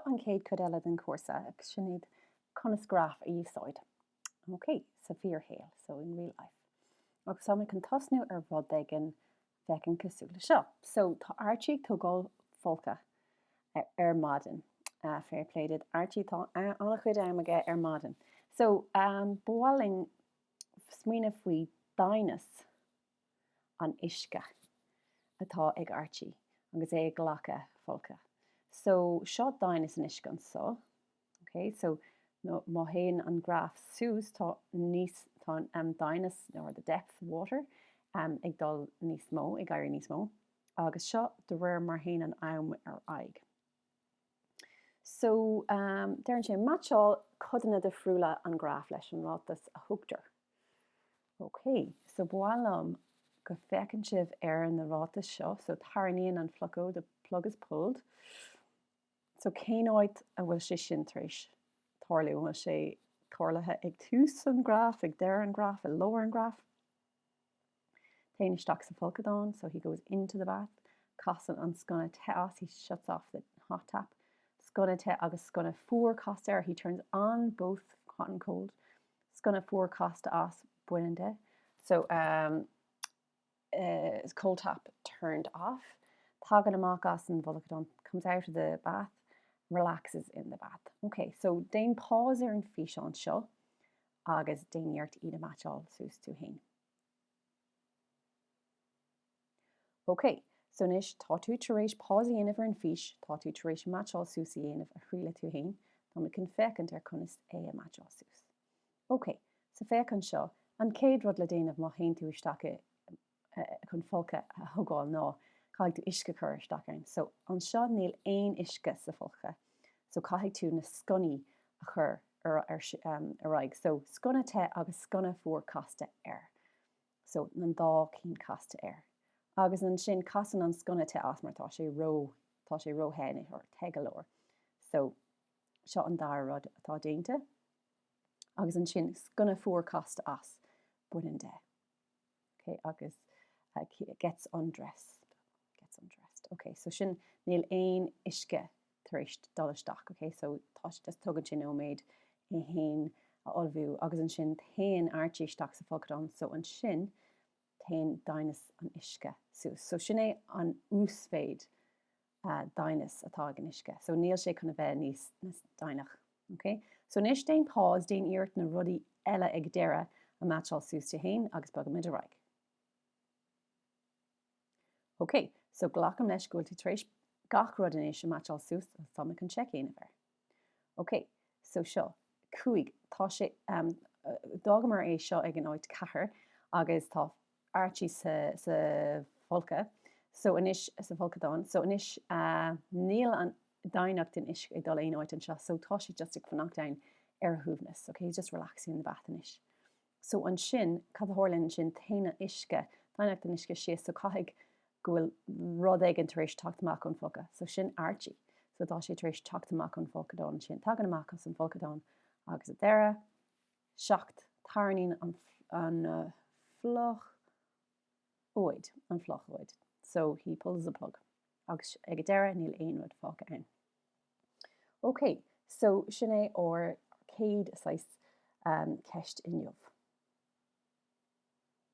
an céad cud eile den cuasa ag sin iad Conas Graif a n-úsáid. Okay, sa fear hail, so in real life. Agus tá can tasnú ar rud agin fecin cosúla seo. So tá Archie tugáil folca ar maidin. Fair played Archie tá anna chuid aige ar maidin. So bháling smaoine faoi dainnis an isce atá ag Archie agus é ghlacha folca. So seo dainnis an isce an so. Okay, so no má haon an graph sús tá níos tá dainnis or the depth of water ag dul níos mó, ag gaiir níos mó, agus seo de réir mar haon an am ar aig. So dearann sé matseáil codanna de friúla an graph leis an rátas a thugtar. Okay, so bhálam go fecinn sibh ar an rátas seo, so tarnaíonn an flocó, the plug is pulled. So céáid a bhfuil sé sin tréis tarlaú bhfuil sé tarlathe ag tús an graph, ag deir an graph, a lower an graph. Taine stack sa folcadon, so he goes into the bath. Casan an scona te as, he shuts off the hot tap. Scona te agus scona fuair cast air, he turns on both hot and cold. Scona fuair cast as buinande. So cold tap turned off. Tagan amach as an folcadon comes out of the bath, relaxes in the bath. Okay, so dain pause ar an fís an seo agus dainníart iad a matseáil sús tú hain. Okay, so nis tá tú taréis pause dhéanamh ar an fís, tá tú taréis matseáil sús a dhéanamh a chríola tú hain, tá mu cin fecint ar conas é a matseáil sús. Okay, so fecinn seo, an céad rud le déanamh má haon tú isteach chun folca a thugáil ná caithfidh tú isce chur isteach ainn. So an seo níl aon isce sa folca. So caithfidh tú na sconaí a chur ar aig. So scona te agus scona fuair casta air. So nan dá cín casta air. Agus an sin casan an scona te as mar tá sé ró héine or te galore. So seo an dá rud atá déanta. Agus an sin scona fuair casta as buinande. Okay, agus gets undressed. Okay, so sin níl aon isce taréis dul isteach. Okay, so tá sé just tugad sin óméid I hain a olbhú agus an sin tain Archie isteach sa folcadon, so an sin tain dainnis an isce sús. So sin é an úsáid dainnis atá an isce. So níl sé chuna bheith níos dainach. Okay, so níos dain pause dain iirt na rudaí eile ag deire a matseáil sús tú hain agus bag mid a raig. Okay, so glacham leis goil tú tréis gach rud in éis a matseáil sús as tá can check in bhar. Okay, so seo cuaig tá sé dágamar é seo ag an áit cethir agus tá Archie sa folca, so inis sa folcadon, so inis níl an dainach den isc ag dul aon áit an seo, so tá sé just ag fannacht dain ar thuúbhnas. Okay, just relaxing in the bath inis. So an sin cad hórlinn sin taine isce, dainach den isce sé, so caithfidh gohfuil rud ag an taréis teacht amach an folca. So sin Archie. So dá sé taréis teacht amach an folcadon sin tagan amach as an folcadon agus a deire seacht tarnaíonn an flochóid. So he pulls the plug. Agus ag a deire níl aon rud fáca ainn. Okay, so sin é or céad ceist in jobh.